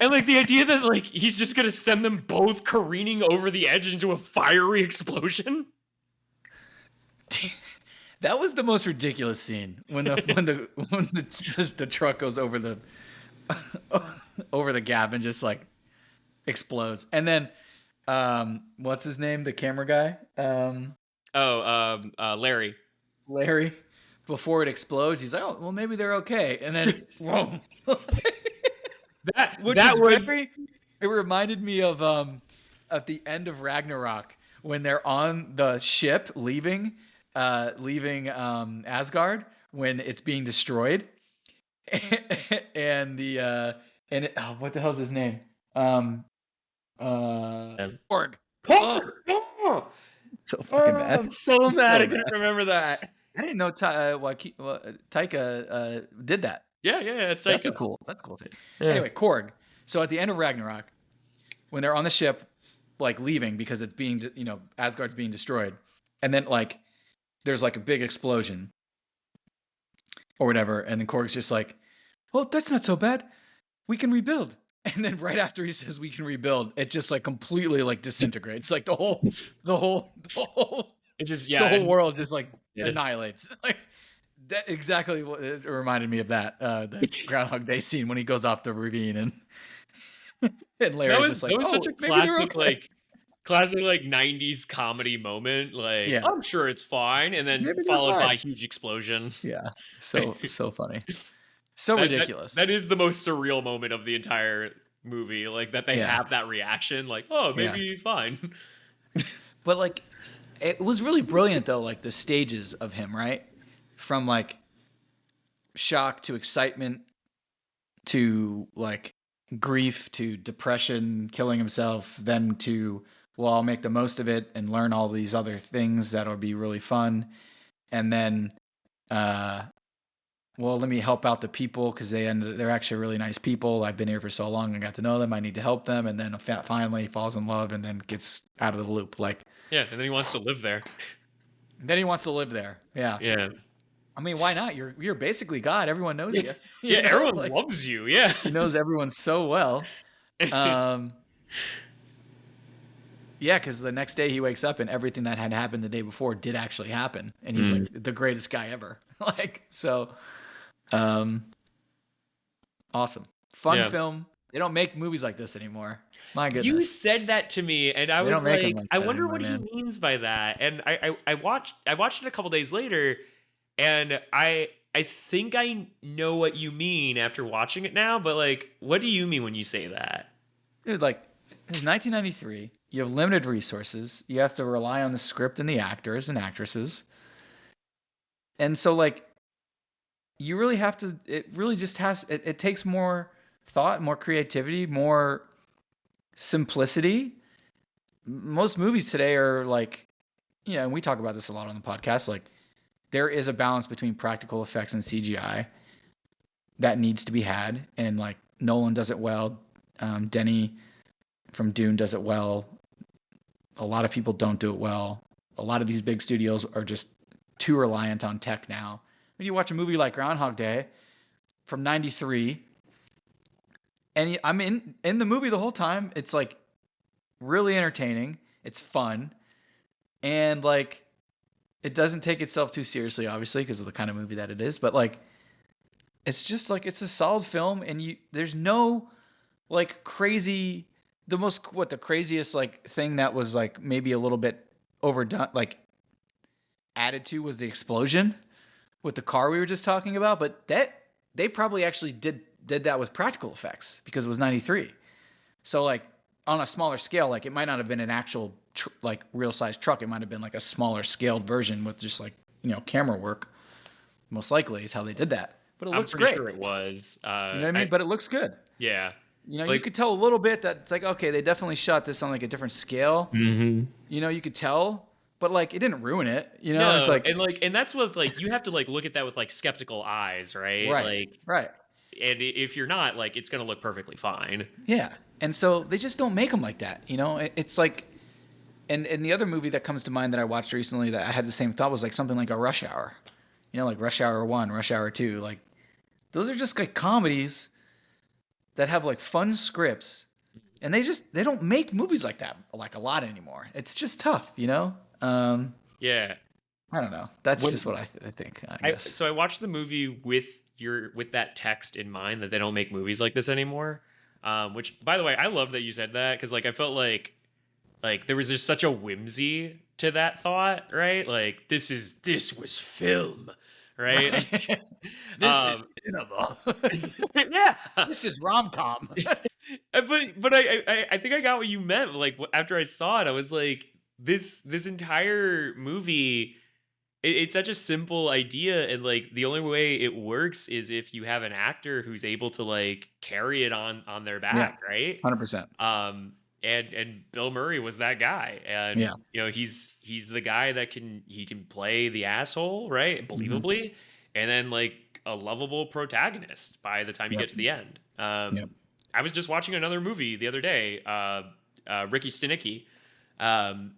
And like the idea that like he's just gonna send them both careening over the edge into a fiery explosion. That was the most ridiculous scene when the truck goes over the over the gap and just like explodes. And then what's his name? The camera guy? Larry. Larry. Before it explodes, he's like, "Oh, well, maybe they're okay." And then, whoa! It reminded me of at the end of Ragnarok when they're on the ship leaving Asgard when it's being destroyed, and what the hell's his name? Korg. So fucking mad. I'm so mad. I couldn't remember that. I didn't know Taika did that. Yeah, it's Taika. That's a cool thing. Yeah. Anyway, Korg. So at the end of Ragnarok, when they're on the ship, like leaving because it's being, Asgard's being destroyed, and then like there's like a big explosion or whatever, and then Korg's just like, "Well, that's not so bad. We can rebuild." And then right after he says we can rebuild, it just like completely like disintegrates. Like the whole it just the whole world just like annihilates. Like that exactly what it reminded me of that the Groundhog Day scene when he goes off the ravine and Larry's just like, that was such a classic like 90s comedy moment. Like, I'm sure it's fine, and then followed by a huge explosion. Yeah, so funny. So ridiculous. That is the most surreal moment of the entire movie. Like that they have that reaction. Like, oh, maybe he's fine. But like, it was really brilliant though. Like the stages of him, right? From like shock to excitement to like grief to depression, killing himself, then to, well, I'll make the most of it and learn all these other things that'll be really fun. And then, well, let me help out the people because they're actually really nice people. I've been here for so long. I got to know them. I need to help them. And then finally falls in love and then gets out of the loop. Like, yeah. And then he wants to live there. Yeah. Yeah. I mean, why not? You're basically God. Everyone knows you. Everyone loves you. Yeah. He knows everyone so well. Yeah, because the next day he wakes up and everything that had happened the day before did actually happen. And he's like the greatest guy ever. Like, so awesome. Fun film. They don't make movies like this anymore. My goodness. You said that to me, and I was like I wonder what he means by that. And I watched it a couple days later, and I think I know what you mean after watching it now, but like, what do you mean when you say that? Dude, like, it's 1993. You have limited resources. You have to rely on the script and the actors and actresses. And so, like, you really have to, it really just has, it takes more thought, more creativity, more simplicity. Most movies today are like, and we talk about this a lot on the podcast, like, there is a balance between practical effects and CGI that needs to be had. And, like, Nolan does it well. Denny from Dune does it well. A lot of people don't do it well. A lot of these big studios are just too reliant on tech now. When you watch a movie like Groundhog Day from 93, and I'm in the movie the whole time, it's like really entertaining. It's fun. And like, it doesn't take itself too seriously, obviously, because of the kind of movie that it is. But like, it's just like, it's a solid film. And there's no like crazy, the craziest like thing that was like maybe a little bit overdone, like added to, was the explosion with the car we were just talking about. But that they probably actually did that with practical effects because it was 93. So like on a smaller scale, like it might not have been an actual like real size truck. It might have been like a smaller scaled version with just like, camera work. Most likely is how they did that. But it looks great. I'm pretty sure it was. You know what I mean? But it looks good. Yeah. You know, you Like, could tell a little bit that it's like, okay, they definitely shot this on like a different scale. mhm. You know, you could tell, but like it didn't ruin it. You know, it's No, like and that's what, like, you have to, like, look at that with, like, skeptical eyes, right? right, Like, right, and if you're not, like, it's gonna look perfectly fine. yeah. And so they just don't make them like that. You know, it's like, and the other movie that comes to mind that I watched recently that I had the same thought was like something like a Rush Hour. You know, like Rush Hour 1, Rush Hour 2. Like those are just like comedies that have like fun scripts, and they don't make movies like that like a lot anymore. It's just tough, you know. Yeah. I don't know. That's just When what I think. I guess. so I watched the movie with that text in mind that they don't make movies like this anymore. Which, by the way, I love that you said that because, like, I felt like there was just such a whimsy to that thought, right? Like, this was film, right? Right. This is um, cinema. yeah. This is rom com. But I think I got what you meant. Like, after I saw it, I was like, this entire movie, it's such a simple idea, and like the only way it works is if you have an actor who's able to like carry it on their Yeah, back, right? 100%. And Bill Murray was that guy, and Yeah. he's the guy that can play the asshole, right, Hmm. believably, and then like a lovable protagonist by the time you Yep. get to the end. Yep. I was just watching another movie the other day, Ricky Stenicki, um,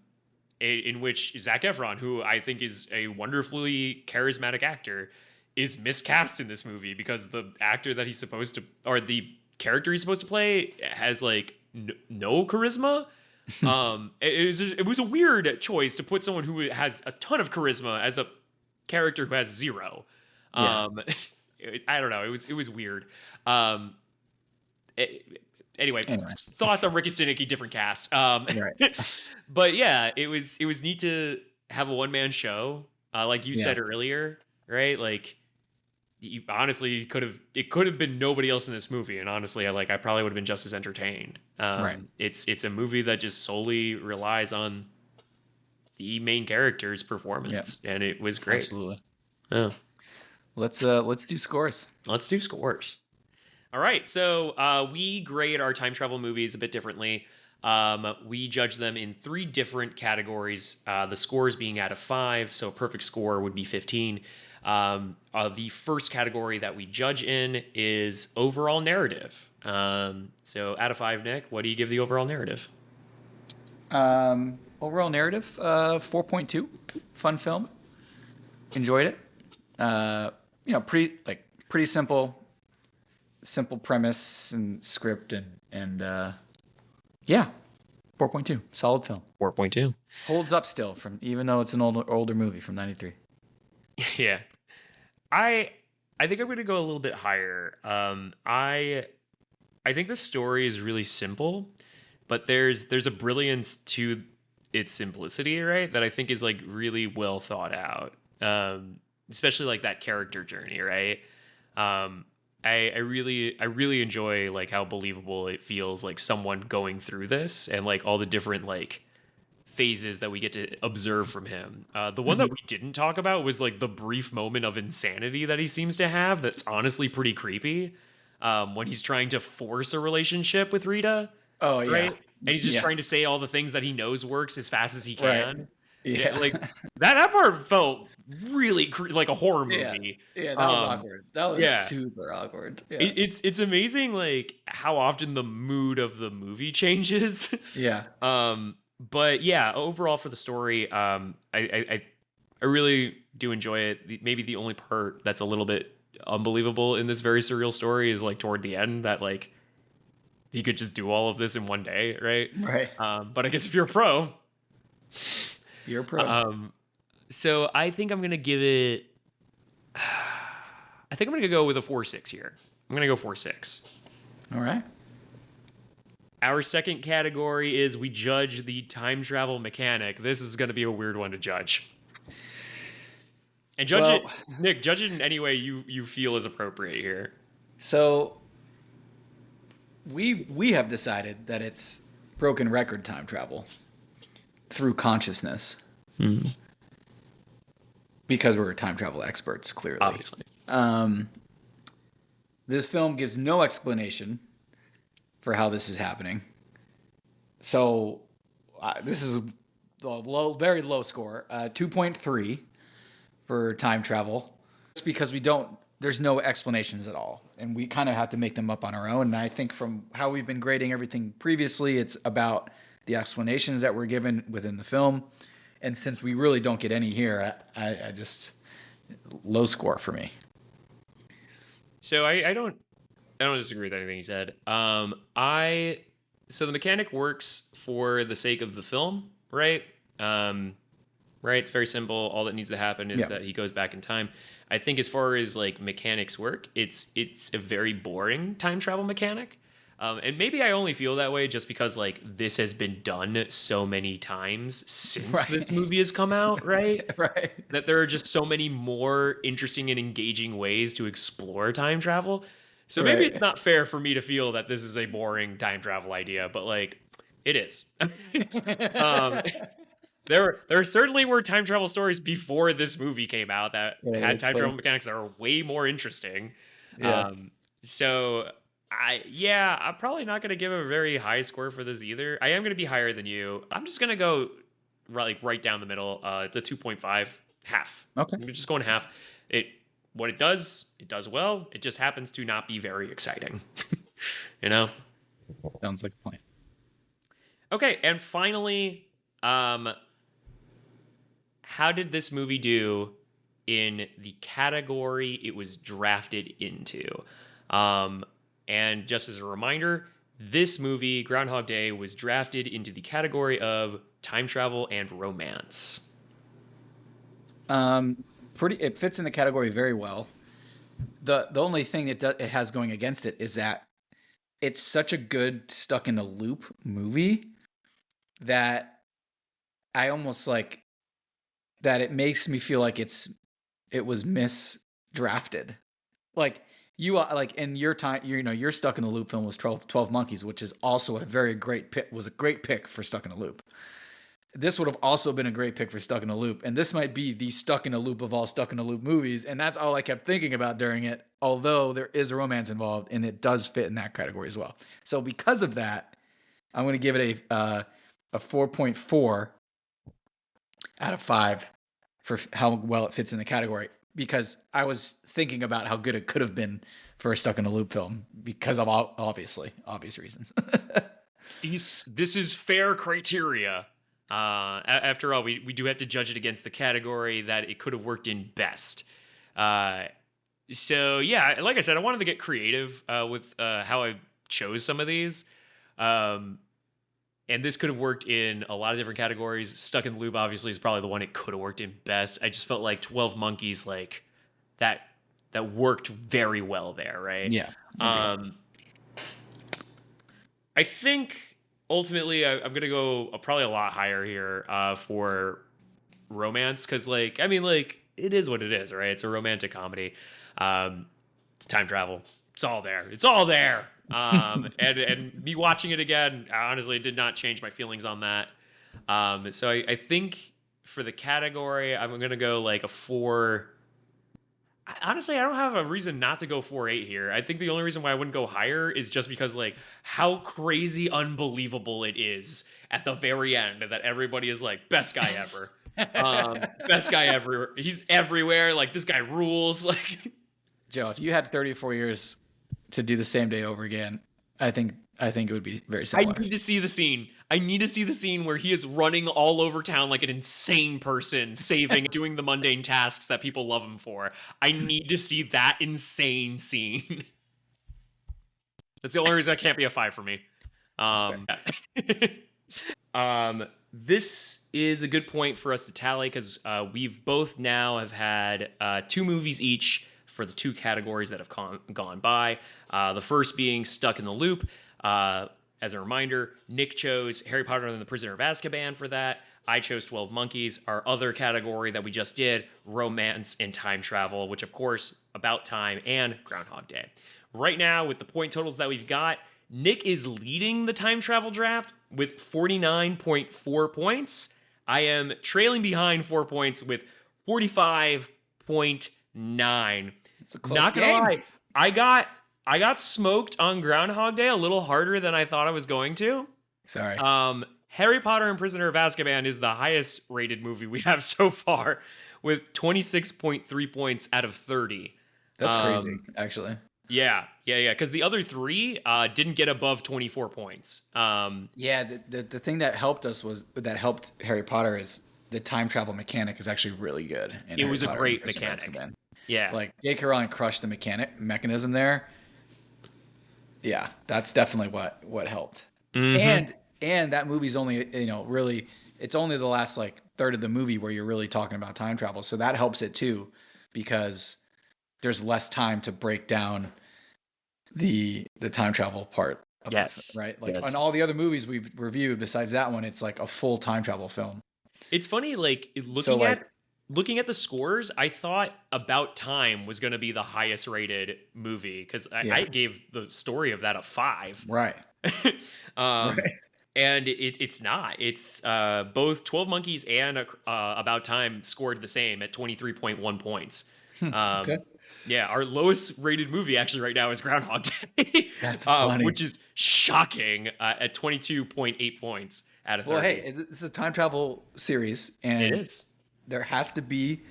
in which Zac Efron, who I think is a wonderfully charismatic actor, is miscast in this movie because the actor that he's supposed to, or the character he's supposed to play, has like no charisma. It was a weird choice to put someone who has a ton of charisma as a character who has zero. Yeah. Um, I don't know. It was weird. Um, anyway, Anyway. thoughts on Ricky Stenicki, different cast. Right. But yeah, it was neat to have a one man show, like you Yeah. said earlier, right? Like, honestly, it could have been nobody else in this movie, and honestly, I probably would have been just as entertained. Right. It's a movie that just solely relies on the main character's Yeah. performance, and it was great. Absolutely. Yeah. Let's do scores. Let's do scores. All right, so we grade our time travel movies a bit differently. We judge them in 3 different categories. The scores being out of 5, so a perfect score would be 15. The first category that we judge in is overall narrative. So out of 5, Nick, what do you give the overall narrative? Overall narrative, 4.2. Fun film. Enjoyed it. You know, pretty simple premise and script and yeah, 4.2. Solid film. 4.2. Holds up still from even though it's an older movie from 93. Yeah. I think I'm going to go a little bit higher. I think the story is really simple, but there's a brilliance to its simplicity, right? That I think is like really well thought out. Especially like that character journey, right? I really enjoy like how believable it feels, like someone going through this, and like all the different like phases that we get to observe from him. The one that we didn't talk about was like the brief moment of insanity that he seems to have. That's honestly pretty creepy. When he's trying to force a relationship with Rita, Oh yeah. right? And he's just Yeah. trying to say all the things that he knows works as fast as he Right. can. Yeah, Yeah. like that part felt really like a horror Yeah. movie. Yeah, that was awkward. That was Yeah, super awkward. Yeah. it's amazing like how often the mood of the movie changes. Yeah. But yeah, overall for the story, I really do enjoy it. Maybe the only part that's a little bit unbelievable in this very surreal story is like toward the end, that like he could just do all of this in one day, right? Right. But I guess if you're a pro, You're a pro. um, so I think I'm gonna give it. I think I'm gonna go with a 4.6 here. I'm gonna go 4.6. All right. Our second category is we judge the time travel mechanic. This is going to be a weird one to judge. And judge it, Well, Nick, judge it in any way you feel is appropriate here. so we have decided that it's broken record time travel through consciousness because we're time travel experts, clearly. Obviously. This film gives no explanation for how this is happening. So this is a very low score, 2.3 for time travel. It's because there's no explanations at all, and we kind of have to make them up on our own. And I think from how we've been grading everything previously, it's about the explanations that were given within the film. And since we really don't get any here, I just low score for me. So I don't disagree with anything you said. So the mechanic works for the sake of the film, right? Right. It's very simple. All that needs to happen is that he goes back in time. I think as far as like mechanics work, it's a very boring time travel mechanic. And maybe I only feel that way just because like this has been done so many times since this movie has come out, right? Right. That there are just so many more interesting and engaging ways to explore time travel. So maybe it's not fair for me to feel that this is a boring time travel idea, but like it is. There certainly were time travel stories before this movie came out that had time travel mechanics that are way more interesting. Yeah. So I'm probably not going to give a very high score for this either. I am going to be higher than you. I'm just going to go right down the middle. It's a 2.5, half. Okay. I'm just going half. What it does well. It just happens to not be very exciting. You know? Sounds like a plan. Okay, and finally, how did this movie do in the category it was drafted into? And just as a reminder, this movie, Groundhog Day, was drafted into the category of time travel and romance. It fits in the category very well. The only thing it has going against it is that it's such a good stuck in a loop movie that I almost like that it makes me feel like it was misdrafted. Like you like in your time, you're stuck in the loop film was 12 Monkeys, which is also a great pick for Stuck in a Loop. This would have also been a great pick for Stuck in a Loop, and this might be the Stuck in a Loop of all Stuck in a Loop movies, and that's all I kept thinking about during it, although there is a romance involved, and it does fit in that category as well. So because of that, I'm going to give it a 4.4 out of 5 for how well it fits in the category, because I was thinking about how good it could have been for a Stuck in a Loop film because of obvious reasons. This is fair criteria. After all, we do have to judge it against the category that it could have worked in best. So yeah, like I said, I wanted to get creative with how I chose some of these. And this could have worked in a lot of different categories. Stuck in the Loop, obviously, is probably the one it could have worked in best. I just felt like 12 Monkeys, like that worked very well there, right? Yeah. I think ultimately I'm gonna go probably a lot higher here for romance, because like it is what it is, right? It's a romantic comedy. It's time travel. It's all there. And me watching it again, honestly, did not change my feelings on that. So I think for the category, I'm gonna go like a 4. Honestly, I don't have a reason not to go 4.8 here. I think the only reason why I wouldn't go higher is just because like how crazy unbelievable it is at the very end that everybody is like best guy ever. Best guy ever. He's everywhere. Like this guy rules. Like Joe, if you had 34 years to do the same day over again, I think it would be very similar. I need to see the scene where he is running all over town like an insane person, doing the mundane tasks that people love him for. I need to see that insane scene. That's the only reason that can't be a 5 for me. This is a good point for us to tally because we've both now have had 2 movies each for the 2 categories that have gone by. The first being Stuck in the Loop. As a reminder, Nick chose Harry Potter and the Prisoner of Azkaban for that. I chose 12 Monkeys. Our other category that we just did, romance and time travel, which of course, About Time and Groundhog Day. Right now, with the point totals that we've got, Nick is leading the time travel draft with 49.4 points. I am trailing behind 4 points with 45.9. It's a close Not gonna game. lie, I I got smoked on Groundhog Day a little harder than I thought I was going to. Sorry. Harry Potter and Prisoner of Azkaban is the highest rated movie we have so far, with 26.3 points out of 30. That's crazy, actually. Yeah. Because the other three didn't get above 24 points. Yeah, the thing that helped Harry Potter is the time travel mechanic is actually really good. It was a great mechanic. Yeah, like J.K. Rowling crushed the mechanism there. Yeah, that's definitely what helped. Mm-hmm. And that movie's only really it's only the last like third of the movie where you're really talking about time travel, so that helps it too, because there's less time to break down the time travel part. Yes, right. Like on all the other movies we've reviewed, besides that one, it's like a full time travel film. It's funny, like looking at the scores, I thought About Time was going to be the highest rated movie because I gave the story of that a 5. Right. Right. And it's not. It's both 12 Monkeys and About Time scored the same at 23.1 points. Okay. Yeah, our lowest rated movie actually right now is Groundhog Day. That's funny. Which is shocking at 22.8 points out of 30. Well, hey, it's a time travel series, and it is. There has to be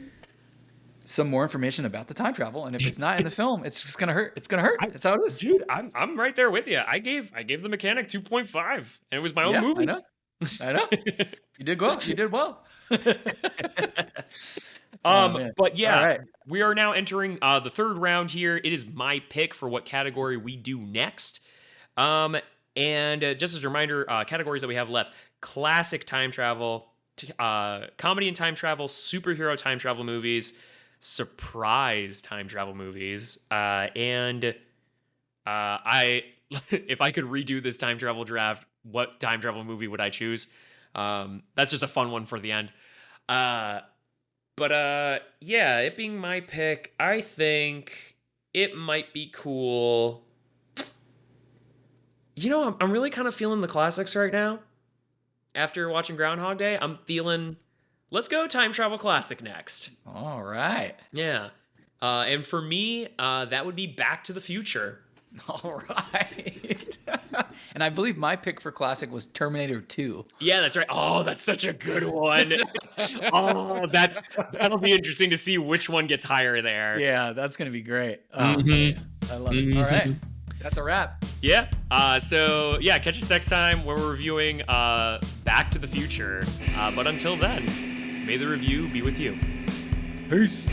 some more information about the time travel, and if it's not in the film, it's just gonna hurt. It's gonna hurt. That's how it is, dude. I'm right there with you. I gave the mechanic 2.5, and it was my own movie. I know. You did well. You did well. But yeah, right. We are now entering the third round here. It is my pick for what category we do next. And just as a reminder, categories that we have left: classic time travel, comedy and time travel, superhero time travel movies, surprise time travel movies, and if I could redo this time travel draft, what time travel movie would I choose? That's just a fun one for the end. But yeah, it being my pick, I think it might be cool. You know, I'm really kind of feeling the classics right now. After watching Groundhog Day, I'm feeling, let's go time travel classic next. All right. Yeah. And for me, that would be Back to the Future. All right. And I believe my pick for classic was Terminator 2. Yeah, that's right. Oh, that's such a good one. That'll be interesting to see which one gets higher there. Yeah, that's going to be great. I love it. All right. That's a wrap. Yeah. So yeah, catch us next time when we're reviewing Back to the Future. But until then, may the review be with you. Peace.